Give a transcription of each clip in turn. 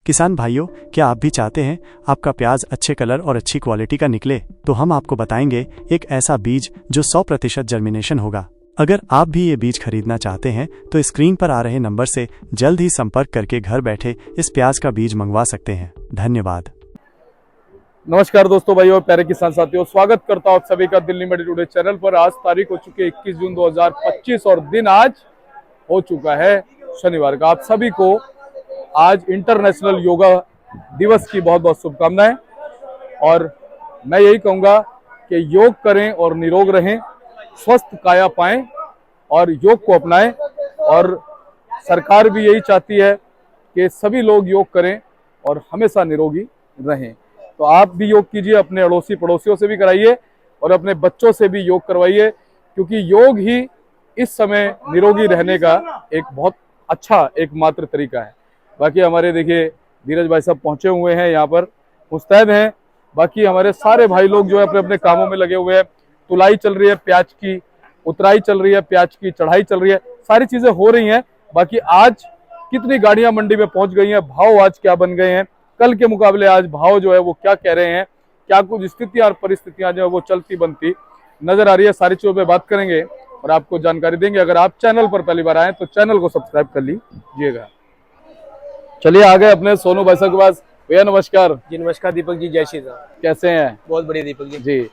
किसान भाइयों, क्या आप भी चाहते हैं आपका प्याज अच्छे कलर और अच्छी क्वालिटी का निकले? तो हम आपको बताएंगे एक ऐसा बीज जो 100% जर्मिनेशन होगा। अगर आप भी ये बीज खरीदना चाहते हैं तो स्क्रीन पर आ रहे नंबर से जल्द ही संपर्क करके घर बैठे इस प्याज का बीज मंगवा सकते हैं। धन्यवाद। नमस्कार दोस्तों, भाइयों और प्यारे किसान साथियों, स्वागत करता हूं आप सभी का दिल्ली मंडी टुडे चैनल पर। आज तारीख हो चुकी है 21 जून 2025 और दिन आज हो चुका है शनिवार का। आप सभी को आज इंटरनेशनल योगा दिवस की बहुत बहुत शुभकामनाएं। और मैं यही कहूंगा कि योग करें और निरोग रहें, स्वस्थ काया पाएं और योग को अपनाएं। और सरकार भी यही चाहती है कि सभी लोग योग करें और हमेशा निरोगी रहें। तो आप भी योग कीजिए, अपने अड़ोसी पड़ोसियों से भी कराइए और अपने बच्चों से भी योग करवाइए, क्योंकि योग ही इस समय निरोगी रहने का एक बहुत अच्छा एकमात्र तरीका है। बाकी हमारे देखिए धीरज भाई साहब पहुंचे हुए हैं, यहाँ पर मुस्तैद हैं। बाकी हमारे सारे भाई लोग जो है अपने अपने कामों में लगे हुए हैं। तुलाई चल रही है प्याज की, उतराई चल रही है प्याज की, चढ़ाई चल रही है, सारी चीजें हो रही हैं। बाकी आज कितनी गाड़ियां मंडी में पहुंच गई हैं, भाव आज क्या बन गए हैं, कल के मुकाबले आज भाव जो है वो क्या कह रहे हैं, क्या कुछ स्थितियां और परिस्थितियां जो है वो चलती बनती नजर आ रही है, सारी चीजों पे बात करेंगे और आपको जानकारी देंगे। अगर आप चैनल पर पहली बार आए तो चैनल को सब्सक्राइब कर लीजिएगा। चलिए आ गए अपने सोनू भाई साहब के पास। भैया नमस्कार। जी नमस्कार दीपक जी, जय श्री राम। कैसे हैं? बहुत बढ़िया दीपक जी। जी,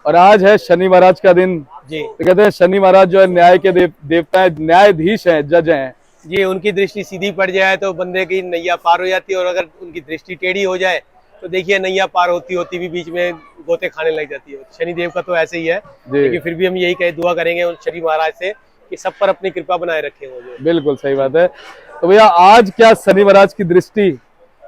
और आज है शनि महाराज का दिन जी। तो कहते हैं शनि महाराज जो है न्याय के देवता है, न्यायाधीश हैं, जज हैं जी। उनकी दृष्टि सीधी पड़ जाए तो बंदे की नैया पार हो जाती है, और अगर उनकी दृष्टि टेढ़ी हो जाए तो देखिए नैया पार होती होती भी बीच में गोते खाने लग जाती है। शनिदेव का तो ऐसे ही है, लेकिन फिर भी हम यही कहे दुआ करेंगे उन शनि महाराज से कि सब पर अपनी कृपा बनाए रखें वो जो। बिल्कुल सही बात है। तो भैया आज क्या शनि महाराज की दृष्टि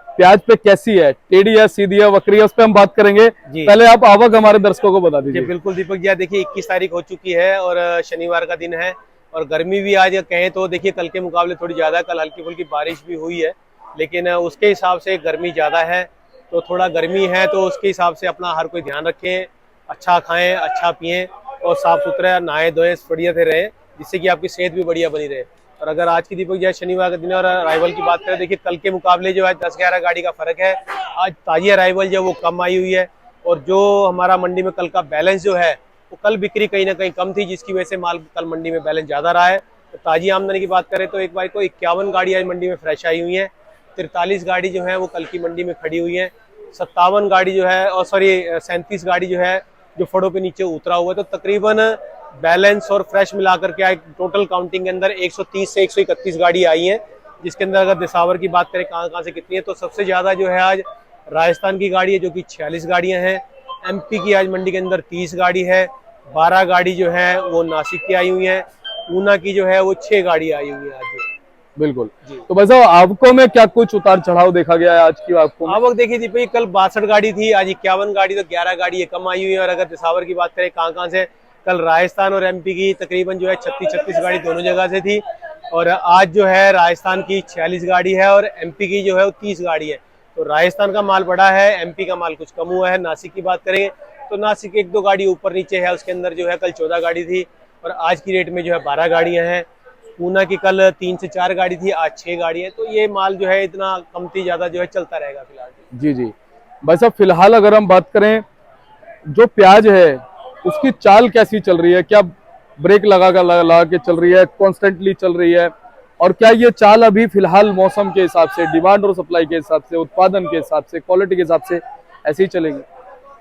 प्याज पे कैसी है? टेढ़ी है, सीधी है, वक्री है? उस पर हम बात करेंगे। पहले आप आवक हमारे दर्शकों को बता दीजिए। बिल्कुल दीपक जी, देखिए 21 तारीख हो चुकी है और शनिवार का दिन है, और गर्मी भी आज कहें तो देखिए कल के मुकाबले थोड़ी ज्यादा। कल हल्की फुल्की बारिश भी हुई है, लेकिन उसके हिसाब से गर्मी ज्यादा है। तो थोड़ा गर्मी है तो उसके हिसाब से अपना हर कोई ध्यान रखें, अच्छा खाएं, अच्छा पिएं और साफ सुथरा नहाए धोएं, बढ़िया से रहें, जिससे कि आपकी सेहत भी बढ़िया बनी रहे। और अगर आज की दीपक जी शनिवार का दिन है और अराइवल की बात करें, देखिए कल के मुकाबले जो है 10-11 गाड़ी का फर्क है। आज ताजी अराइवल जो वो कम आई हुई है, और जो हमारा मंडी में कल का बैलेंस जो है वो कल बिक्री कहीं ना कहीं कम थी, जिसकी वजह से माल कल मंडी में बैलेंस ज्यादा रहा है। तो ताजी आमदनी की बात करें तो एक बार को 51 गाड़ी आज मंडी में फ्रेश आई हुई है। 43 गाड़ी जो है वो कल की मंडी में खड़ी हुई है। 57 गाड़ी जो है, और सॉरी 37 गाड़ी जो है जो फड़ों पे नीचे उतरा हुआ है। तो तकरीबन बैलेंस और फ्रेश मिलाकर के टोटल काउंटिंग के अंदर 130 से 131 गाड़ी आई है, जिसके अंदर अगर दिसावर की बात करें कहाँ से कितनी है, तो सबसे ज्यादा जो है आज राजस्थान की गाड़ी है जो कि 46 गाड़ियां हैं। एमपी की आज मंडी के अंदर 30 गाड़ी है। 12 गाड़ी जो है वो नासिक की आई हुई है। ऊना की जो है वो 6 गाड़ी आई हुई है आज। बिल्कुल। तो बस आवकों में क्या कुछ उतार चढ़ाव देखा गया है आज की आवकों में? आवक देखी थी भाई, कल 62 गाड़ी थी, आज 51 गाड़ी, तो 11 गाड़ी कम आई हुई है। और अगर दिसावर की बात करें कहाँ से, कल राजस्थान और एमपी की तकरीबन जो है 36 गाड़ी दोनों जगह से थी, और आज जो है राजस्थान की 46 गाड़ी है और एमपी की जो है वो 30 गाड़ी है। तो राजस्थान का माल बड़ा है, एमपी का माल कुछ कम हुआ है। नासिक की बात करें तो नासिक 1-2 गाड़ी ऊपर नीचे है, उसके अंदर जो है कल 14 गाड़ी थी और आज की रेट में जो है 12 गाड़ियां हैं। ऊना की कल 3 से 4 गाड़ी थी, आज 6 गाड़ी है। तो ये माल जो है इतना कमती ज्यादा जो है चलता रहेगा फिलहाल। जी। भाई साहब फिलहाल अगर हम बात करें जो प्याज है उसकी चाल कैसी चल रही है? क्या ब्रेक लगा के चल रही है, कॉन्स्टेंटली चल रही है? और क्या ये चाल अभी फिलहाल मौसम के हिसाब से, डिमांड और सप्लाई के हिसाब से, उत्पादन के हिसाब से, क्वालिटी के हिसाब से ऐसे ही चलेगी?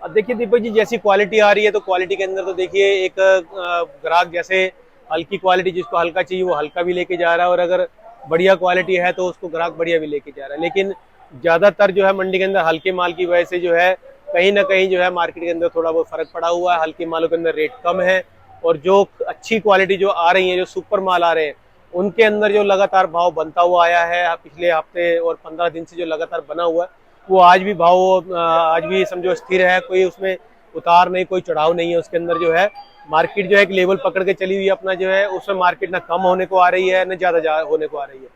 अब देखिए दीपक जी, जैसी क्वालिटी आ रही है तो क्वालिटी के अंदर तो देखिए एक ग्राहक जैसे हल्की क्वालिटी जिसको हल्का चाहिए वो हल्का भी लेके जा रहा है, और अगर बढ़िया क्वालिटी है तो उसको ग्राहक बढ़िया भी लेके जा रहा है। लेकिन ज्यादातर जो है मंडी के अंदर हल्के माल की वजह से जो है कहीं ना कहीं जो है मार्केट के अंदर थोड़ा बहुत फर्क पड़ा हुआ है। हल्के मालों के अंदर रेट कम है, और जो अच्छी क्वालिटी जो आ रही है, जो सुपर माल आ रहे हैं, उनके अंदर जो लगातार भाव बनता हुआ आया है पिछले हफ्ते और 15 दिन से जो लगातार बना हुआ है, वो आज भी भाव आज भी समझो स्थिर है। कोई उसमें उतार नहीं, कोई चढ़ाव नहीं है। उसके अंदर जो है मार्केट जो है एक लेवल पकड़ के चली हुई है अपना, जो है उसमें मार्केट ना कम होने को आ रही है न ज्यादा होने को आ रही है।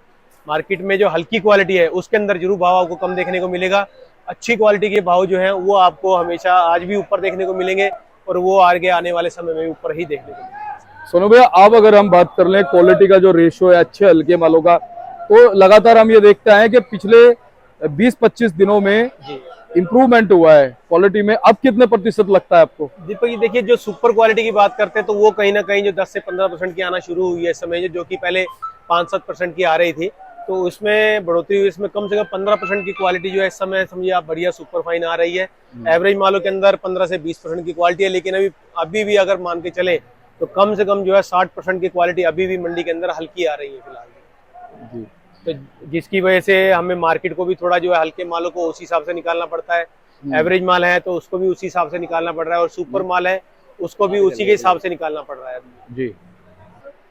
मार्केट में जो हल्की क्वालिटी है उसके अंदर जरूर भाव आपको कम देखने को मिलेगा। अच्छी क्वालिटी के भाव जो है वो आपको हमेशा आज भी ऊपर देखने को मिलेंगे, और वो आगे आने वाले समय में ऊपर ही देखने को मिलेंगे। सोनू भैया अब अगर हम बात कर लें क्वालिटी का जो रेशियो है अच्छे हल्के मालों का, तो लगातार हम ये देखते हैं कि पिछले 20-25 दिनों में जी इम्प्रूवमेंट हुआ है क्वालिटी में, अब कितने प्रतिशत लगता है आपको? दीपक जी, देखिए जो सुपर क्वालिटी की बात करते हैं तो वो कहीं ना कहीं जो 10 से 15% की आना शुरू हुई है इस समय, जो कि पहले 5-7% की आ रही थी, तो उसमें बढ़ोतरी हुई। इसमें कम से कम 15% की क्वालिटी जो है इस समय समझिए आप बढ़िया सुपर फाइन आ रही है। एवरेज मालों के अंदर 15 से 20% की क्वालिटी है, लेकिन अभी भी अगर मान के चले तो कम से कम जो है 60% की क्वालिटी अभी भी मंडी के अंदर हल्की आ रही है फिलहाल जी। तो जिसकी वजह से हमें मार्केट को भी थोड़ा जो है हल्के मालों को उसी हिसाब से निकालना पड़ता है। एवरेज माल है तो उसको भी उसी हिसाब से निकालना पड़ रहा है, और सुपर माल है उसको भी उसी के हिसाब से निकालना पड़ रहा है जी।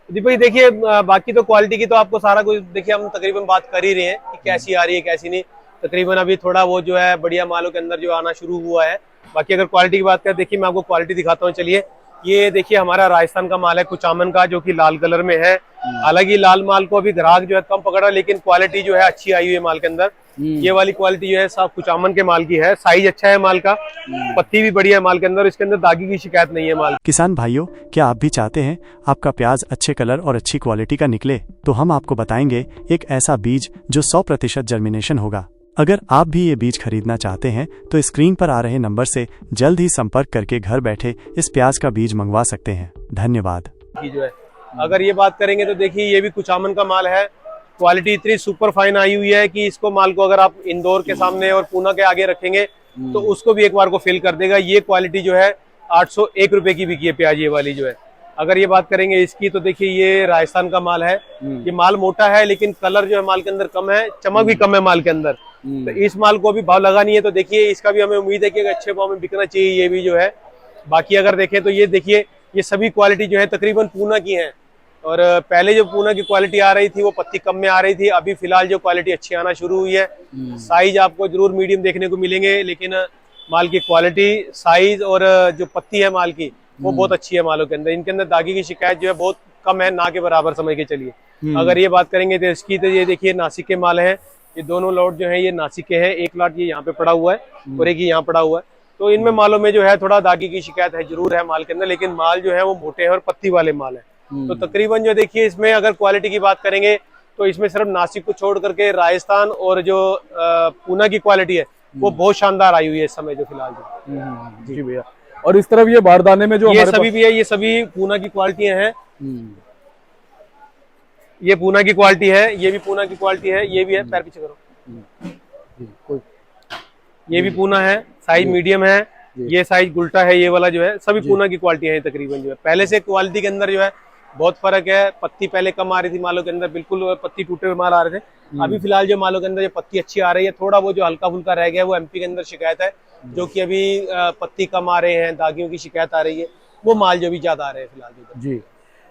दीपक जी। देखिए बाकी तो क्वालिटी की तो आपको सारा कुछ देखिए हम तकरीबन बात कर ही रहे हैं कि कैसी आ रही है कैसी नहीं। तकरीबन अभी थोड़ा वो जो है बढ़िया मालों के अंदर जो आना शुरू हुआ है। बाकी अगर क्वालिटी की बात करें, देखिए मैं आपको क्वालिटी दिखाता हूँ। चलिए, ये देखिए हमारा राजस्थान का माल है कुचामन का, जो कि लाल कलर में है। हालांकि लाल माल को अभी ग्राहक जो है कम पकड़ा, लेकिन क्वालिटी जो है अच्छी आई हुई है माल के अंदर। ये वाली क्वालिटी जो है साफ कुचामन के माल की है। साइज अच्छा है माल का, पत्ती भी बढ़िया है माल के अंदर, इसके अंदर दागी की शिकायत नहीं है माल। किसान भाइयों, क्या आप भी चाहते हैं आपका प्याज अच्छे कलर और अच्छी क्वालिटी का निकले? तो हम आपको बताएंगे एक ऐसा बीज जो 100% जर्मिनेशन होगा। अगर आप भी ये बीज खरीदना चाहते हैं तो स्क्रीन पर आ रहे नंबर से जल्द ही संपर्क करके घर बैठे इस प्याज का बीज मंगवा सकते हैं। धन्यवाद। जो है अगर ये बात करेंगे तो देखिए ये भी कुचामन का माल है। क्वालिटी इतनी सुपर फाइन आई हुई है कि इसको माल को अगर आप इंदौर के सामने और पूना के आगे रखेंगे तो उसको भी एक बार को फिल कर देगा। ये क्वालिटी जो है 801 रुपए की बिकी है प्याज ये वाली जो है। अगर ये बात करेंगे इसकी तो देखिए ये राजस्थान का माल है। ये माल मोटा है लेकिन कलर जो है माल के अंदर कम है, चमक भी कम है माल के अंदर। तो इस माल को अभी भाव लगा नहीं है, तो देखिए इसका भी हमें उम्मीद है कि अच्छे भाव में बिकना चाहिए ये भी जो है। बाकी अगर देखें तो ये देखिए ये सभी क्वालिटी जो है तकरीबन पूना की है, और पहले जो पूना की क्वालिटी आ रही थी वो पत्ती कम में आ रही थी। अभी फिलहाल जो क्वालिटी अच्छी आना शुरू हुई है। साइज आपको जरूर मीडियम देखने को मिलेंगे, लेकिन माल की क्वालिटी, साइज और जो पत्ती है माल की वो बहुत अच्छी है मालों के अंदर। इनके अंदर दागी की शिकायत जो है बहुत कम है, ना के बराबर समझ के चलिए। अगर ये बात करेंगे तो इसकी, तो ये देखिए नासिक के माल हैं। ये दोनों लॉट जो है ये नासिक के हैं। एक लॉट ये यहाँ पे पड़ा हुआ है और एक ये यहाँ पड़ा हुआ है। तो इनमें मालों में जो है थोड़ा दागी की शिकायत है जरूर है माल के अंदर, लेकिन माल जो है वो मोटे हैं और पत्ती वाले माल है। तो तकरीबन जो देखिए इसमें अगर क्वालिटी की बात करेंगे तो इसमें सिर्फ नासिक को छोड़ करके राजस्थान और जो पूना की क्वालिटी है वो बहुत शानदार आई हुई है इस समय जो फिलहाल जो। जी भैया, और इस तरफ ये बारदाने में जो ये सभी भी है, ये सभी पूना की क्वालिटियां हैं। ये पूना की क्वालिटी है, ये भी पूना की क्वालिटी है, ये भी है। पैर पीछे करो। ये भी पूना है, साइज मीडियम है। ये साइज गुल्टा है, ये वाला जो है सभी पूना की क्वालिटी है तकरीबन जो है। पहले से क्वालिटी के अंदर जो है बहुत फर्क है। पत्ती पहले कम आ रही थी मालों के अंदर, बिल्कुल पत्ती टूटे हुए माल आ रहे थे। अभी फिलहाल जो मालों के अंदर जो पत्ती अच्छी आ रही है, थोड़ा वो जो हल्का फुल्का रह गया वो एमपी के अंदर शिकायत है, जो कि अभी पत्ती कम आ रहे हैं, दागियों की शिकायत आ रही है, वो माल जो भी ज्यादा आ रहे हैं फिलहाल जी।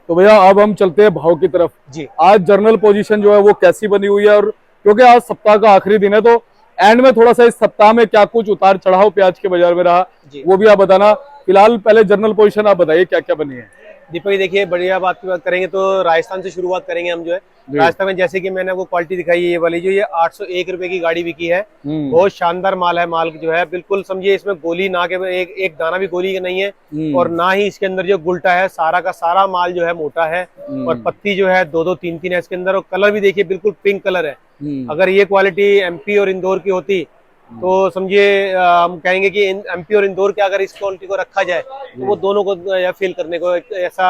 तो भैया अब हम चलते हैं भाव की तरफ जी। आज जर्नल पोजीशन जो है वो कैसी बनी हुई है, और क्योंकि आज सप्ताह का आखिरी दिन है तो एंड में थोड़ा सा इस सप्ताह में क्या कुछ उतार चढ़ाव प्याज के बाजार में रहा वो भी आप बताना। फिलहाल पहले जर्नल पोजीशन आप बताइए क्या क्या बनी है। दीपक जी देखिए बढ़िया बात की बात करेंगे तो राजस्थान से शुरुआत करेंगे हम जो है। राजस्थान में जैसे कि मैंने आपको क्वालिटी दिखाई है, ये वाली जो ये 801 रुपए की गाड़ी बिकी है। बहुत शानदार माल है, माल जो है बिल्कुल समझिए इसमें गोली ना के एक दाना भी गोली नहीं है, और ना ही इसके अंदर जो गुल्टा है, सारा का सारा माल जो है मोटा है, और पत्ती जो है 2-2 3-3 है इसके अंदर, और कलर भी देखिए बिल्कुल पिंक कलर है। अगर ये क्वालिटी एमपी और इंदौर की होती तो समझिए हम कहेंगे कि एमपी और इंदौर के अगर इस क्वालिटी को रखा जाए तो वो दोनों को फील करने को ऐसा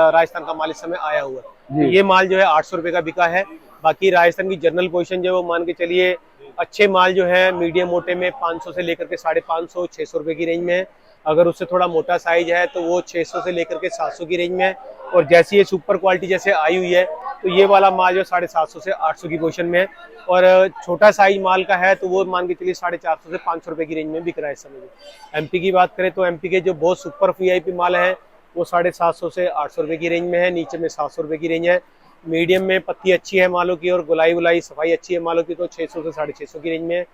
राजस्थान का माल इस समय आया हुआ है। तो ये माल जो है 800 रुपए का बिका है। बाकी राजस्थान की जनरल पोजीशन जो मान के चलिए अच्छे माल जो है मीडियम मोटे में 500 से लेकर के 550 600 रुपए की रेंज में है। अगर उससे थोड़ा मोटा साइज है तो वो 600 से लेकर के 700 की रेंज में है। और जैसी ये सुपर क्वालिटी जैसे आई हुई है तो ये वाला माल जो 750 से 800 की पोजीशन में है, और छोटा साइज माल का है तो वो मान के चलिए 450 से 500 रुपए की रेंज में बिक रहा है इस समय। एमपी की बात करें तो एमपी के जो बहुत सुपर वीआईपी माल है वो 750 से 800 रुपए की रेंज में है, नीचे में 700 रुपए की रेंज है। मीडियम में पत्ती अच्छी है मालों की और गुलाई वुलाई सफाई अच्छी है मालों की तो 600 से 650 की रेंज में है।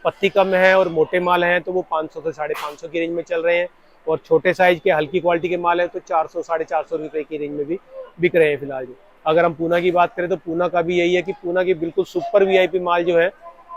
पत्ती कम है और मोटे माल हैं तो वो 500 से 550 की रेंज में चल रहे हैं, और छोटे साइज के हल्की क्वालिटी के माल है तो 400 450 रुपए की रेंज में भी बिक रहे हैं फिलहाल। जो अगर हम पूना की बात करें तो पूना का भी यही है कि पूना की बिल्कुल सुपर वीआईपी माल जो है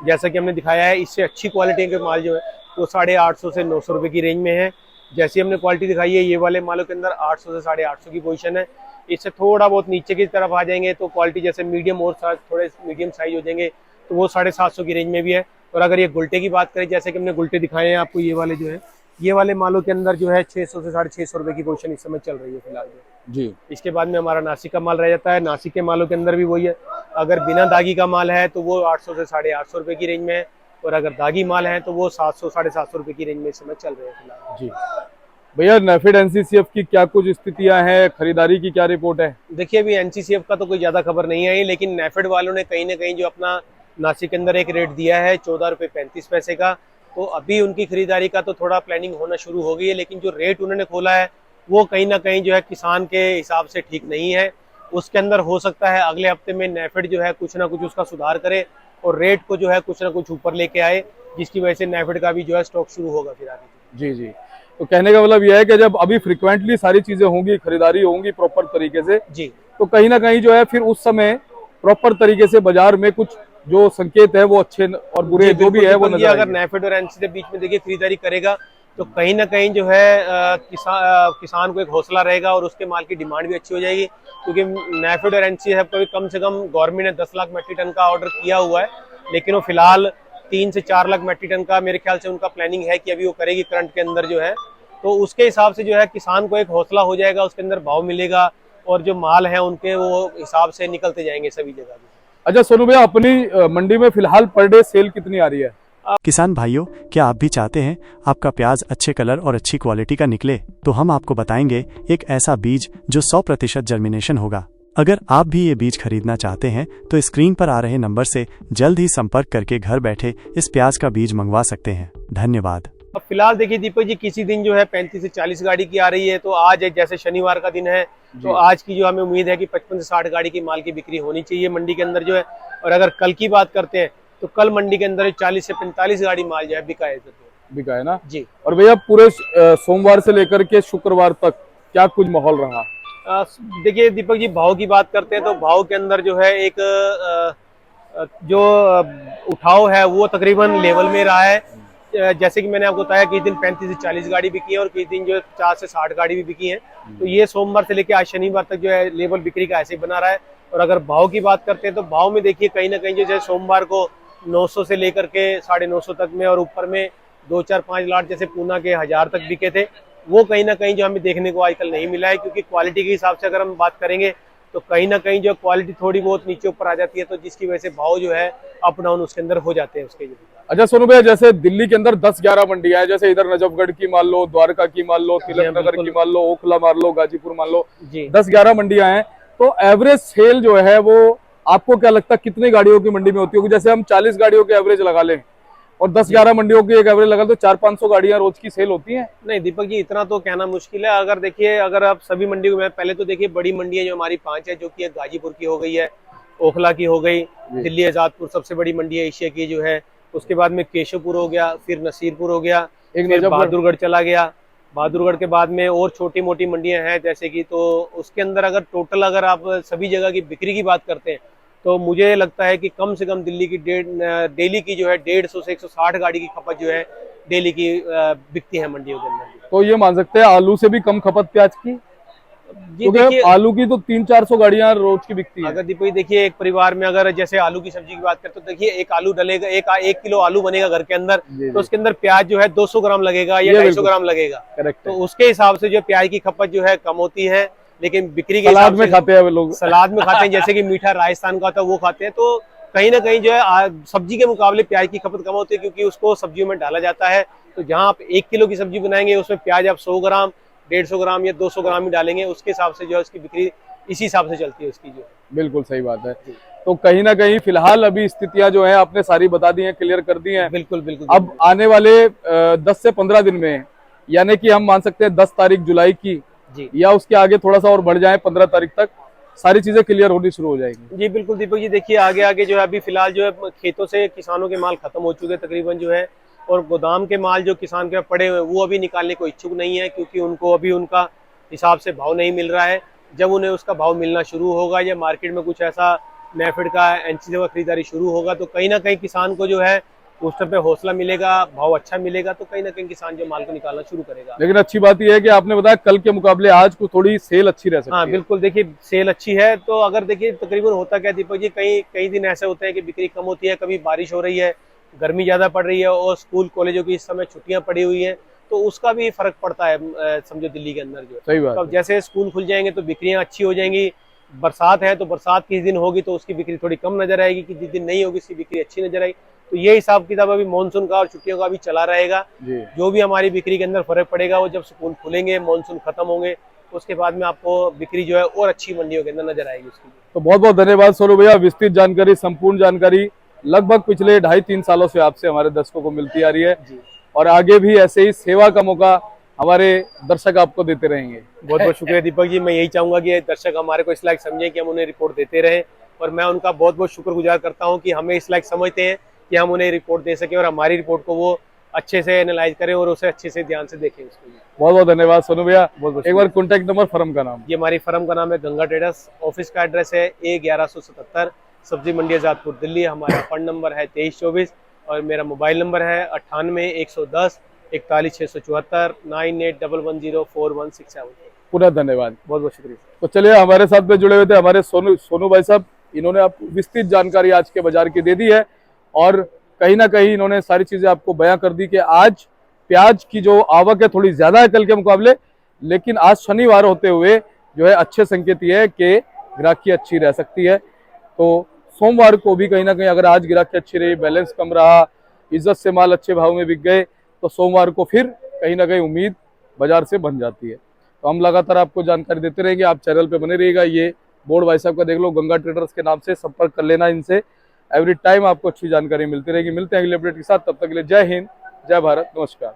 जैसा कि हमने दिखाया है, इससे अच्छी क्वालिटी के माल जो है वो 850 से 900 रुपए की रेंज में है। जैसी हमने क्वालिटी दिखाई है ये वाले मालों के अंदर 800 से 850 की पोजीशन है। इससे थोड़ा बहुत नीचे की तरफ आ जाएंगे तो क्वालिटी जैसे मीडियम और थोड़े मीडियम साइज हो जाएंगे तो वो 750 की रेंज में भी है। और अगर ये गुल्टे की बात करें, जैसे कि हमने गुल्टे दिखाए हैं आपको, ये वाले जो है, ये वाले मालों के अंदर जो है 600 से 650 रुपए की पोजीशन इस समय चल रही है फिलहाल जो। जी। इसके बाद में हमारा नासिक का माल रह जाता है। नासिक के मालों के अंदर भी वही है, अगर बिना दागी का माल है तो वो 800 से 850 रुपए की रेंज में है, और अगर दागी माल है तो वो 700 750 रुपए की रेंज में इस समय चल रहे हैं फिलहाल। जी भैया, नेफेड एनसीसीएफ की क्या कुछ स्थितियां हैं, खरीदारी की क्या रिपोर्ट है? देखिए, अभी एनसीसीएफ का तो कोई ज्यादा खबर नहीं आई, लेकिन नेफेड वालों ने कहीं ना कहीं जो अपना नासिक के अंदर एक रेट दिया है 14 रुपए 35 पैसे का, तो अभी उनकी खरीदारी का तो थोड़ा प्लानिंग होना शुरू हो गई है, लेकिन जो रेट उन्होंने खोला है वो कहीं ना कहीं जो है किसान के हिसाब से ठीक नहीं है। उसके अंदर हो सकता है अगले हफ्ते में नेफेड जो है कुछ ना कुछ उसका सुधार करे और रेट को जो है कुछ ना कुछ ऊपर लेके आए, जिसकी वजह से नेफेड का भी जो है स्टॉक शुरू होगा फिर आगे। जी जी, तो कहने का मतलब यह है कि जब अभी फ्रिक्वेंटली सारी चीजें होंगी, खरीदारी होंगी प्रॉपर तरीके से, जी, तो कहीं ना कहीं जो है फिर उस समय प्रॉपर तरीके से बाजार में कुछ जो संकेत है वो अच्छे और बुरे जो भी है वो नजर अगर आएंगे। नेफेड और एनसी के बीच में देखिए खरीदारी करेगा तो कहीं ना कहीं जो है किसान को एक हौसला रहेगा और उसके माल की डिमांड भी अच्छी हो जाएगी, क्योंकि नेफेड और एनसी का कम से कम गवर्नमेंट ने 10 लाख मेट्रिक टन का ऑर्डर किया हुआ है, लेकिन वो फिलहाल 3 से 4 लाख मेट्रिक टन का मेरे ख्याल से उनका प्लानिंग है कि अभी वो करेगी करंट के अंदर जो है, तो उसके हिसाब से जो है किसान को एक हौसला हो जाएगा, उसके अंदर भाव मिलेगा और जो माल है उनके वो हिसाब से निकलते जाएंगे सभी जगह। अच्छा सोनू भैया, अपनी मंडी में फिलहाल पर डे सेल कितनी आ रही है? किसान भाइयों, क्या आप भी चाहते हैं आपका प्याज अच्छे कलर और अच्छी क्वालिटी का निकले? तो हम आपको बताएंगे एक ऐसा बीज जो 100% जर्मिनेशन होगा। अगर आप भी ये बीज खरीदना चाहते हैं तो स्क्रीन पर आ रहे नंबर से जल्द ही संपर्क करके घर बैठे इस प्याज का बीज मंगवा सकते हैं। धन्यवाद। अब फिलहाल देखिए दीपक जी, किसी दिन जो है 35 से 40 गाड़ी की आ रही है, तो आज जैसे शनिवार का दिन है तो आज की जो हमें उम्मीद है कि 55 से 60 गाड़ी की माल की बिक्री होनी चाहिए मंडी के अंदर जो है। और अगर कल की बात करते हैं तो कल मंडी के अंदर 40 से 45 गाड़ी माल जो है बिका है ना जी। और भैया पूरे सोमवार से लेकर के शुक्रवार तक क्या कुछ माहौल रहा? देखिए दीपक जी, भाव की बात करते हैं तो भाव के अंदर जो है एक जो उठाव है वो तकरीबन लेवल में रहा है। जैसे कि मैंने आपको बताया कि इस दिन 35 से 40 गाड़ी बिकी है और किस दिन जो है 50 से 60 गाड़ी भी बिकी है, तो ये सोमवार से लेकर आज शनिवार तक जो है लेवल बिक्री का ऐसे ही बना रहा है। और अगर भाव की बात करते हैं तो भाव में देखिए कहीं ना कहीं जो है सोमवार को 900 से लेकर के 950 तक में और ऊपर में 2, 4, 5 लाट जैसे पूना के 1000 तक बिके थे, वो कहीं ना कहीं जो हमें देखने को आजकल नहीं मिला है, क्योंकि क्वालिटी के हिसाब से अगर हम बात करेंगे तो कहीं ना कहीं जो क्वालिटी थोड़ी बहुत नीचे ऊपर आ जाती है, तो जिसकी वजह से भाव जो है अप डाउन उसके अंदर हो जाते हैं उसके। अच्छा सोनू भैया, जैसे दिल्ली के अंदर 10-11 मंडियां है, जैसे इधर नजफगढ़ की मान लो, द्वारका की मान लो, तिलक नगर की मान लो, ओखला मान लो, गाजीपुर मान लो, 10-11 मंडियां हैं, तो एवरेज सेल जो है वो आपको क्या लगता है कितनी गाड़ियों की मंडी में होती होगी? जैसे हम 40 गाड़ियों के एवरेज लगा लें और 10-11 मंडियों की एक एवरेज लगा तो 400-500 गाड़ियां रोज की सेल होती हैं? नहीं दीपक जी, इतना तो कहना मुश्किल है। अगर देखिए, अगर आप सभी मंडियों में पहले तो देखिए बड़ी मंडियां जो हमारी 5 है, जो कि एक गाजीपुर की हो गई है, ओखला की हो गई, दिल्ली आजादपुर सबसे बड़ी मंडी है एशिया की जो है, उसके बाद में केशवपुर हो गया, फिर नसीरपुर हो गया, एक बहादुरगढ़ चला गया, बहादुरगढ़ के बाद में और छोटी मोटी मंडियां हैं जैसे कि, तो उसके अंदर अगर टोटल अगर आप सभी जगह की बिक्री की बात करते हैं तो मुझे लगता है कि कम से कम दिल्ली की डेली की जो है 150 से 160 गाड़ी की खपत जो है डेली की बिकती है मंडियों के अंदर। तो ये मान सकते हैं आलू से भी कम खपत प्याज की, क्योंकि आलू की तो 300-400 गाड़ियां रोज की बिकती है। अगर दीपक देखिए, एक परिवार में अगर जैसे आलू की सब्जी की बात करें तो देखिए एक आलू डलेगा, एक किलो आलू बनेगा घर के अंदर, तो उसके अंदर प्याज जो है 200 ग्राम लगेगा या 250 ग्राम लगेगा। तो उसके हिसाब से जो प्याज की खपत जो है कम होती है, लेकिन बिक्री के सलाद में खाते हैं लोग, सलाद में खाते हैं, जैसे कि मीठा राजस्थान का होता है वो खाते हैं, तो कहीं ना कहीं जो है सब्जी के मुकाबले प्याज की खपत कम होती है, क्योंकि उसको सब्जियों में डाला जाता है। तो जहां आप 1 किलो की सब्जी बनाएंगे उसमें प्याज आप 100 ग्राम, 150 ग्राम या 200 ग्राम ही डालेंगे, उसके हिसाब से जो है उसकी बिक्री इसी हिसाब से चलती है उसकी जो। बिल्कुल सही बात है। तो कहीं ना कहीं फिलहाल अभी स्थितियां जो है आपने सारी बता दी हैं, क्लियर कर दी हैं। बिल्कुल बिल्कुल। अब आने वाले 10 से 15 दिन में, यानी कि हम मान सकते हैं 10 तारीख जुलाई की जी, या उसके आगे थोड़ा सा और बढ़ जाए 15 तारीख तक, सारी चीजें क्लियर होनी शुरू हो जाएंगी। जी बिल्कुल दीपक जी, देखिए आगे आगे जो है अभी फिलहाल जो है खेतों से किसानों के माल खत्म हो चुके तकरीबन जो है, और गोदाम के माल जो किसान के पड़े हुए वो अभी निकालने को इच्छुक नहीं है, क्योंकि उनको अभी उनका हिसाब से भाव नहीं मिल रहा है। जब उन्हें उसका भाव मिलना शुरू होगा या मार्केट में कुछ ऐसा नेफेड का एनसीसी का खरीदारी शुरू होगा, तो कहीं ना कहीं किसान को जो है उस टाइम पे हौसला मिलेगा, भाव अच्छा मिलेगा, तो कहीं ना कहीं किसान जो माल को निकालना शुरू करेगा। लेकिन अच्छी बात यह है कि आपने बताया कल के मुकाबले आज को थोड़ी सेल अच्छी रह सकती है। हाँ बिल्कुल, देखिए सेल अच्छी है। तो अगर देखिए तकरीबन होता क्या दीपक जी, कई दिन ऐसे होते हैं कि बिक्री कम होती है, कभी बारिश हो रही है, गर्मी ज़्यादा पड़ रही है और स्कूल कॉलेजों की इस समय छुट्टियां पड़ी हुई हैं, तो उसका भी फर्क पड़ता है समझो दिल्ली के अंदर जो है। सही बात तो है। अब जैसे स्कूल खुल जाएंगे तो बिक्रियां अच्छी हो जाएंगी। बरसात है तो बरसात किस दिन होगी तो उसकी बिक्री थोड़ी कम नजर आएगी, कि जिस दिन नहीं होगी उसकी बिक्री अच्छी नजर आएगी। तो ये हिसाब किताब अभी मानसून का और छुट्टियों का भी चला रहेगा। जी जो भी हमारी बिक्री के अंदर फर्क पड़ेगा वो जब स्कूल खुलेंगे, मानसून खत्म होंगे, तो उसके बाद में आपको बिक्री जो है और अच्छी मंडियों के अंदर नजर आएगी उसकी। तो बहुत बहुत धन्यवाद सोनू भैया, विस्तृत जानकारी, संपूर्ण जानकारी लगभग पिछले 2.5-3 सालों से आपसे हमारे दर्शकों को मिलती आ रही है जी और आगे भी ऐसे ही सेवा का मौका हमारे दर्शक आपको देते रहेंगे। बहुत बहुत शुक्रिया दीपक जी। मैं यही चाहूंगा कि दर्शक हमारे को इस लायक समझें कि हम उन्हें रिपोर्ट देते रहें, और मैं उनका बहुत बहुत शुक्रगुजार करता हूं कि हमें इस लायक समझते हैं कि हम उन्हें रिपोर्ट दे सकें और हमारी रिपोर्ट को वो अच्छे से एनालाइज करें और उसे अच्छे से ध्यान से देखें उसको। बहुत बहुत धन्यवाद सोनू भैया। बहुत एक बार कॉन्टैक्ट नंबर, फर्म का नाम। ये हमारी फर्म का नाम है गंगा ट्रेडर्स। ऑफिस का एड्रेस है A1177 सब्जी मंडी आजादपुर दिल्ली। हमारा फंड नंबर है 2324 और मेरा मोबाइल नंबर है 98 110 41 674 98110416 पुनः धन्यवाद। बहुत बहुत शुक्रिया। तो चलिए, हमारे साथ में जुड़े हुए थे हमारे सोनू भाई साहब। इन्होंने आपको विस्तृत जानकारी आज के बाजार की दे दी है और कहीं ना कहीं इन्होंने सारी चीजें आपको बयां कर दी कि आज प्याज की जो आवक है थोड़ी ज्यादा है कल के मुकाबले, लेकिन आज शनिवार होते हुए जो है अच्छे संकेत ये है कि ग्राहकी अच्छी रह सकती है। तो सोमवार को भी कहीं ना कहीं अगर आज ग्राहकी अच्छी रही, बैलेंस कम रहा, इज्जत से माल अच्छे भाव में बिक गए, तो सोमवार को फिर कहीं ना कहीं उम्मीद बाजार से बन जाती है। तो हम लगातार आपको जानकारी देते रहेंगे, आप चैनल पे बने रहिएगा। ये बोर्ड भाई साहब का देख लो, गंगा ट्रेडर्स के नाम से संपर्क कर लेना इनसे। एवरी टाइम आपको अच्छी जानकारी मिलती रहेगी। मिलते हैं अगले अपडेट के साथ, तब तक के लिए जय हिंद, जय भारत, नमस्कार।